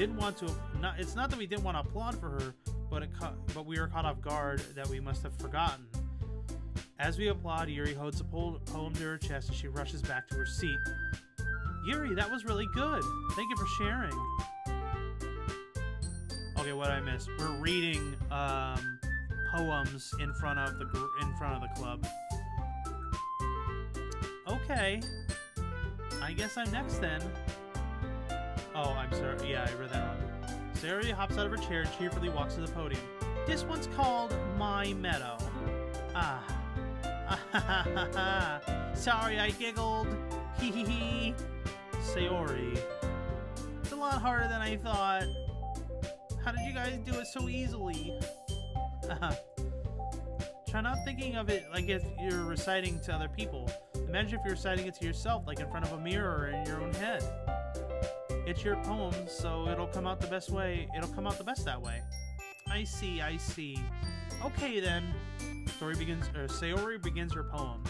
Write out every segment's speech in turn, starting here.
didn't want to. It's not that we didn't want to applaud for her, but we were caught off guard that we must have forgotten. As we applaud, Yuri holds a poem to her chest as she rushes back to her seat. Yuri, that was really good. Thank you for sharing. Okay, what did I miss? We're reading poems in front of the club. Okay. I guess I'm next then. Oh, I'm sorry. Yeah, I read that wrong. Sayori hops out of her chair and cheerfully walks to the podium. This one's called My Meadow. Ah. Sorry, I giggled. Hee hee hee. Sayori. It's a lot harder than I thought. How did you guys do it so easily? Try not thinking of it like if you're reciting to other people. Imagine if you're reciting it to yourself, like in front of a mirror or in your own head. It's your poem, so it'll come out the best way. It'll come out the best that way. I see, I see. Okay then. Sayori begins her poem.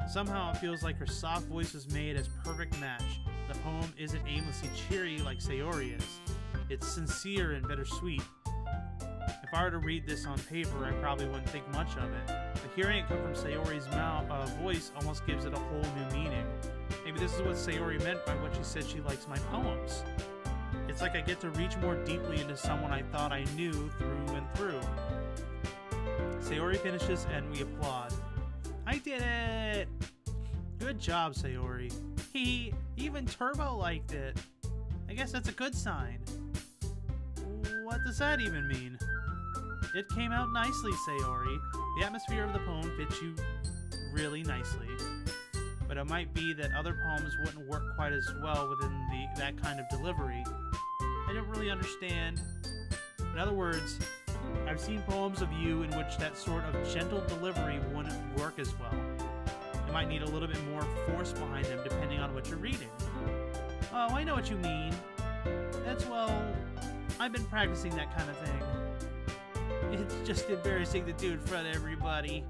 Somehow it feels like her soft voice was made as perfect match. The poem isn't aimlessly cheery like Sayori is. It's sincere and bittersweet. If I were to read this on paper, I probably wouldn't think much of it. But hearing it come from Sayori's voice almost gives it a whole new meaning. Maybe this is what Sayori meant by what she said she likes my poems. It's like I get to reach more deeply into someone I thought I knew through and through. Sayori finishes and we applaud. I did it! Good job, Sayori. Even Turbo liked it. I guess that's a good sign. What does that even mean? It came out nicely, Sayori. The atmosphere of the poem fits you really nicely. But it might be that other poems wouldn't work quite as well within that kind of delivery. I don't really understand. In other words, I've seen poems of you in which that sort of gentle delivery wouldn't work as well. You might need a little bit more force behind them depending on what you're reading. Oh, I know what you mean. I've been practicing that kind of thing. It's just embarrassing to do in front of everybody.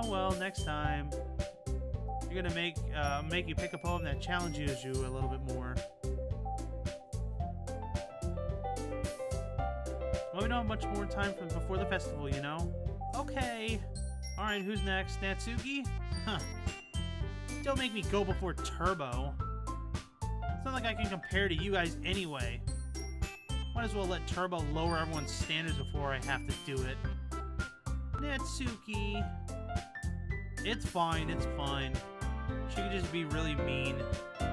Well, next time. You're gonna make you pick a poem that challenges you a little bit more. Well, we don't have much more time before the festival, you know? Okay. Alright, who's next? Natsuki? Huh. Don't make me go before Turbo. It's not like I can compare to you guys anyway. Might as well let Turbo lower everyone's standards before I have to do it. Natsuki. It's fine, it's fine. She could just be really mean. I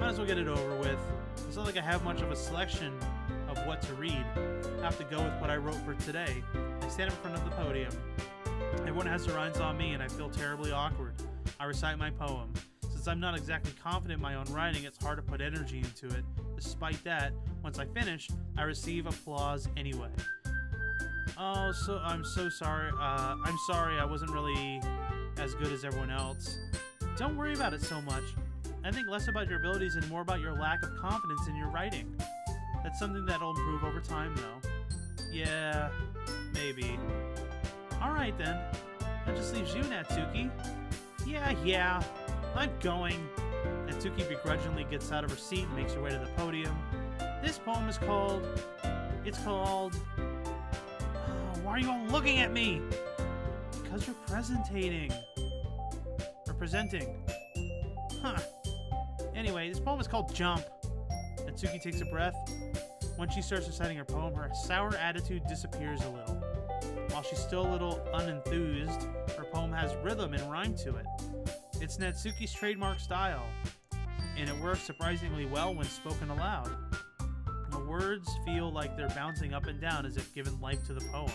might as well get it over with. It's not like I have much of a selection of what to read. I have to go with what I wrote for today. I stand in front of the podium. Everyone has their eyes on me and I feel terribly awkward. I recite my poem. Since I'm not exactly confident in my own writing, it's hard to put energy into it. Despite that, once I finish, I receive applause anyway. Oh, I'm so sorry. I'm sorry I wasn't really as good as everyone else. Don't worry about it so much. I think less about your abilities and more about your lack of confidence in your writing. That's something that'll improve over time, though. Yeah, maybe. Alright then. That just leaves you, Natsuki. Yeah, I'm going. Natsuki begrudgingly gets out of her seat and makes her way to the podium. This poem is called... why are you all looking at me? Because you're presenting. Huh. Anyway, this poem is called Jump. Natsuki takes a breath. When she starts reciting her poem, her sour attitude disappears a little. While she's still a little unenthused, her poem has rhythm and rhyme to it. It's Natsuki's trademark style, and it works surprisingly well when spoken aloud. The words feel like they're bouncing up and down as if given life to the poem.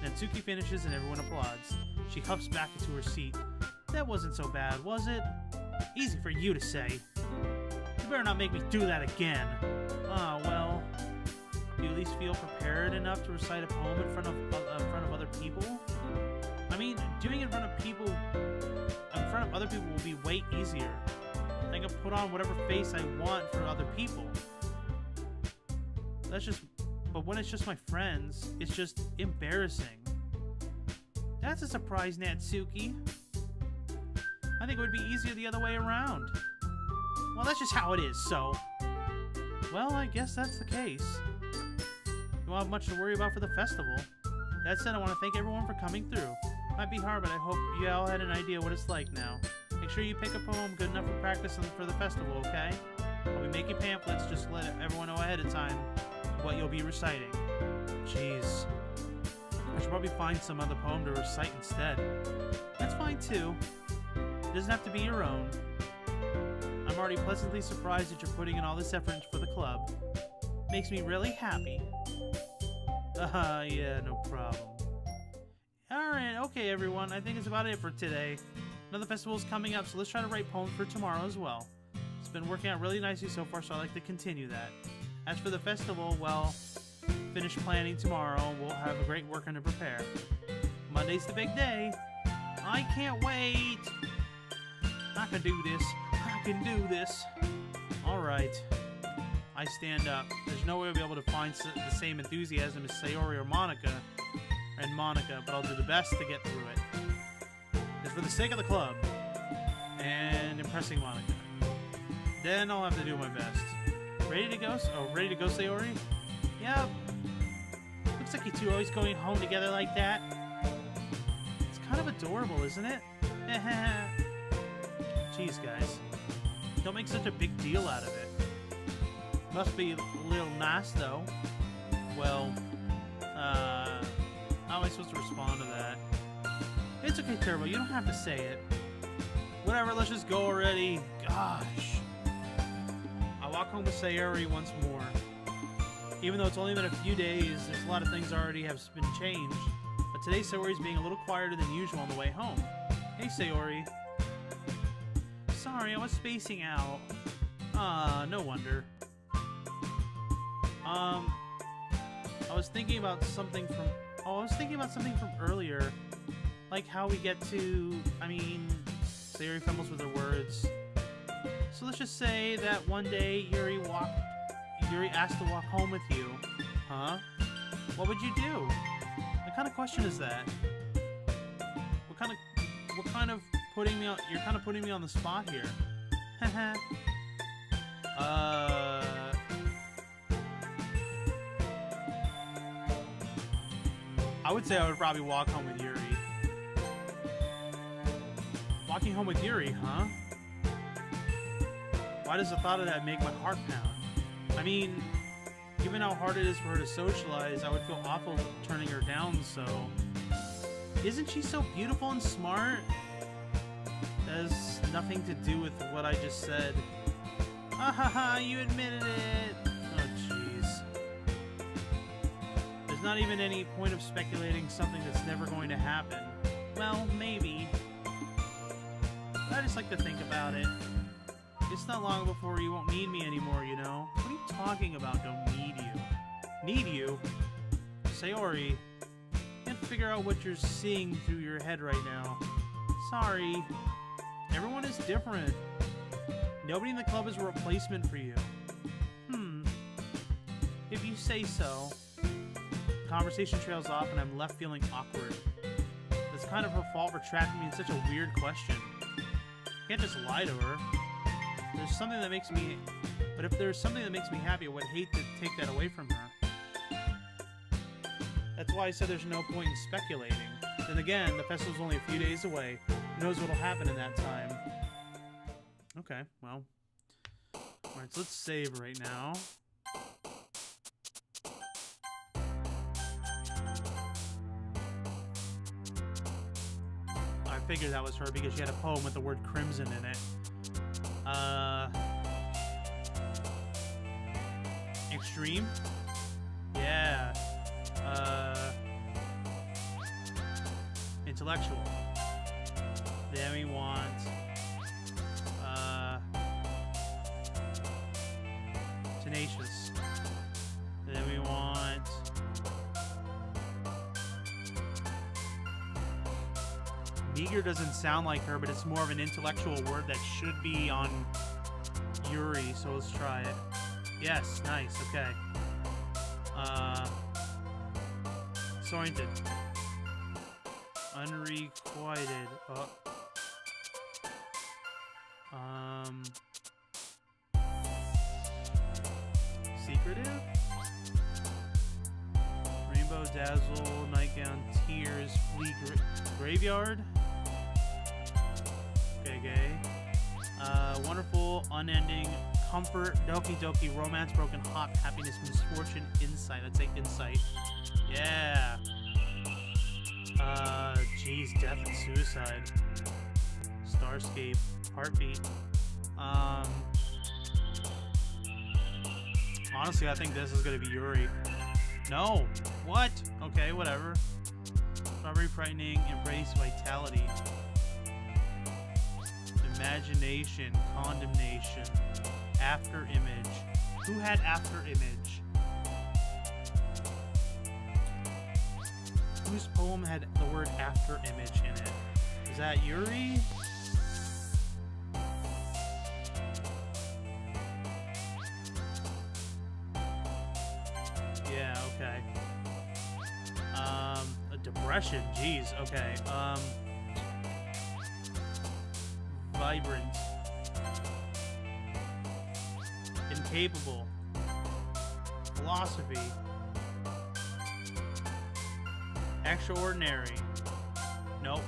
Natsuki finishes and everyone applauds. She huffs back into her seat. That wasn't so bad, was it? Easy for you to say. You better not make me do that again. Ah, well... Do you at least feel prepared enough to recite a poem in front of other people? I mean, doing it in front of other people will be way easier. I can put on whatever face I want for other people. But when it's just my friends, it's just embarrassing. That's a surprise, Natsuki. I think it would be easier the other way around. Well, that's just how it is, so... Well, I guess that's the case. You won't have much to worry about for the festival. That said, I want to thank everyone for coming through. Might be hard, but I hope you all had an idea what it's like now. Make sure you pick a poem good enough for practice and for the festival, okay? I'll be making pamphlets, just let everyone know ahead of time what you'll be reciting. Jeez. I should probably find some other poem to recite instead. That's fine too. It doesn't have to be your own. I'm already pleasantly surprised that you're putting in all this effort for the club. Makes me really happy. Yeah, no problem. Alright, okay everyone, I think it's about it for today. Another festival's coming up, so let's try to write poems for tomorrow as well. It's been working out really nicely so far, so I'd like to continue that. As for the festival, well, finish planning tomorrow. We'll have a great working to prepare. Monday's the big day. I can't wait. I can do this. I can do this. Alright. I stand up. There's no way I'll be able to find the same enthusiasm as Sayori or Monica, but I'll do the best to get through it. It's for the sake of the club and impressing Monica. Then I'll have to do my best. Ready to go? Oh, ready to go, Sayori? Yep. Looks like you two are always going home together like that. It's kind of adorable, isn't it? Jeez, guys. Don't make such a big deal out of it. Must be a little nice, though. Well, how am I supposed to respond to that? It's okay, Turbo. You don't have to say it. Whatever, let's just go already. Gosh. I walk home with Sayori once more. Even though it's only been a few days, there's a lot of things already have been changed. But today, Sayori's being a little quieter than usual on the way home. Hey, Sayori. Sorry, I was spacing out. No wonder. I was thinking about something from... Oh, I was thinking about something from earlier. Like how we get to... Sayori fumbles with her words. So let's just say that one day Yuri asked to walk home with you. Huh? What would you do? What kind of question is that? What kind of putting me on... You're kind of putting me on the spot here. Haha. I would say I would probably walk home with Yuri. Walking home with Yuri, huh? Why does the thought of that make my heart pound? I mean, given how hard it is for her to socialize, I would feel awful turning her down, so... Isn't she so beautiful and smart? That has nothing to do with what I just said. Ahaha, you admitted it! Oh, jeez. There's not even any point of speculating something that's never going to happen. Well, maybe. But I just like to think about it. It's not long before you won't need me anymore, you know? What are you talking about, don't need you? Need you? Sayori, you can't figure out what you're seeing through your head right now. Sorry. Everyone is different. Nobody in the club is a replacement for you. If you say so. The conversation trails off and I'm left feeling awkward. It's kind of her fault for trapping me in such a weird question. I can't just lie to her. There's something that makes me... But if there's something that makes me happy, I would hate to take that away from her. That's why I said there's no point in speculating. Then again, the festival's only a few days away. Who knows what'll happen in that time? Okay, well. Alright, so let's save right now. I figured that was her because she had a poem with the word crimson in it. Extreme? Yeah. Intellectual. Then we want... tenacious. Then we want... meager doesn't sound like her, but it's more of an intellectual word that should be on Yuri, so let's try it. Yes, nice, okay. Disoriented. Unrequited. Oh. Secretive? Rainbow Dazzle, Nightgown, Tears, Flea Graveyard. Okay, gay. Wonderful, Unending, Comfort, Doki Doki, Romance, Broken Heart, Happiness, Misfortune, Insight. I'd say Insight. Yeah. Geez, Death and Suicide. Starscape, Heartbeat. Honestly, I think this is gonna be Yuri. No! What? Okay, whatever. Strawberry Frightening, Embrace Vitality. Imagination, Condemnation, After Image. Who had After Image? Whose poem had the word After Image in it? Is that Yuri? Yeah, okay. A depression, jeez, okay. Vibrant. Incapable. Philosophy. Extraordinary. Nope.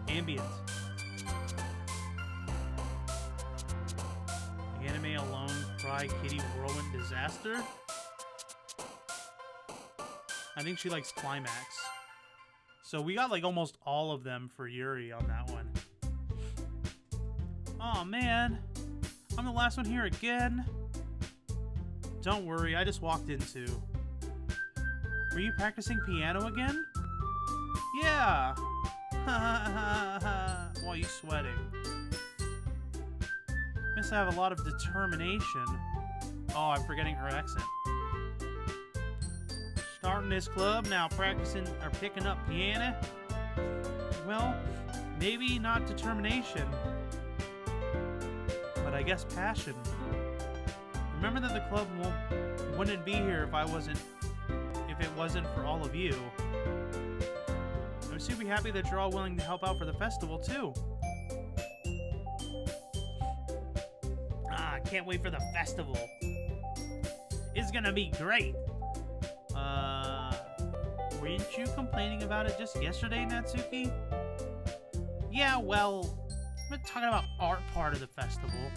Ambient. Anime Alone, Cry, Kitty, Whirlwind, Disaster? I think she likes Climax. So we got like almost all of them for Yuri on that one. Aw, man. I'm the last one here again. Don't worry, I just walked in too. Were you practicing piano again? Yeah. Why are you sweating? Miss, I have a lot of determination. Oh, I'm forgetting her accent. Starting this club, now practicing or picking up piano? Well, maybe not determination, but I guess passion. Remember that the club wouldn't be here if it wasn't for all of you. I'm super happy that you're all willing to help out for the festival too. I can't wait for the festival. It's gonna be great. Weren't you complaining about it just yesterday, Natsuki? Yeah, well, I'm not talking about art part of the festival.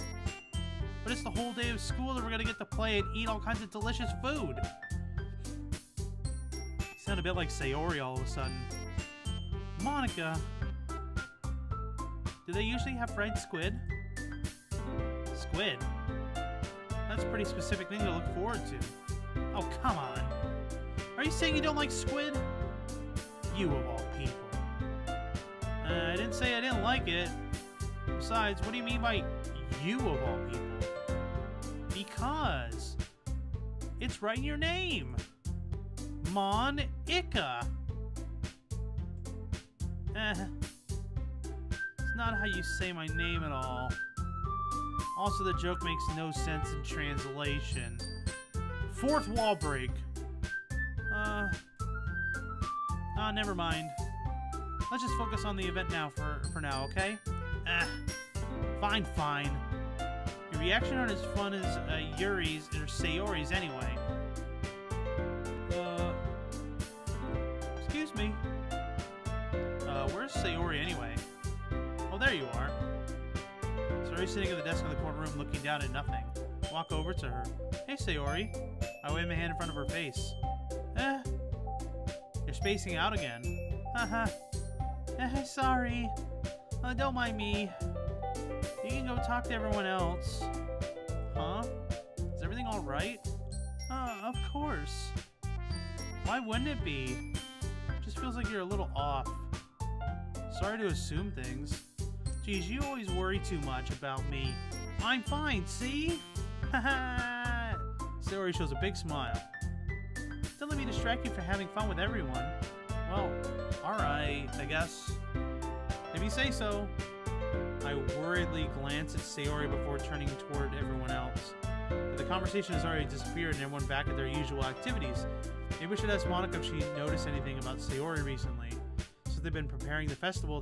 But it's the whole day of school that we're gonna get to play and eat all kinds of delicious food. You sound a bit like Sayori all of a sudden. Monica. Do they usually have fried squid? Squid? That's a pretty specific thing to look forward to. Oh, come on. Are you saying you don't like squid? You of all people. I didn't say I didn't like it. Besides, what do you mean by you of all people? Because it's right in your name. Mon-Ika. It's not how you say my name at all. Also, the joke makes no sense in translation. Fourth wall break. Never mind. Let's just focus on the event now for now, okay? Fine. Your reaction aren't as fun as Yuri's or Sayori's anyway. Excuse me. Where's Sayori anyway? Oh, there you are. Sayori's sitting at the desk in the corner room looking down at nothing. Walk over to her. Hey, Sayori. I wave my hand in front of her face. You're spacing out again. Haha. Sorry. Don't mind me. You can go talk to everyone else. Huh? Is everything alright? Of course. Why wouldn't it be? Just feels like you're a little off. Sorry to assume things. Geez, you always worry too much about me. I'm fine, see? Haha. Sayori shows a big smile. Don't let me distract you from having fun with everyone. Well, alright, I guess. If you say so. I worriedly glance at Sayori before turning toward everyone else. But the conversation has already disappeared and everyone back at their usual activities. Maybe we should ask Monica if she noticed anything about Sayori recently. what they've been preparing the festival.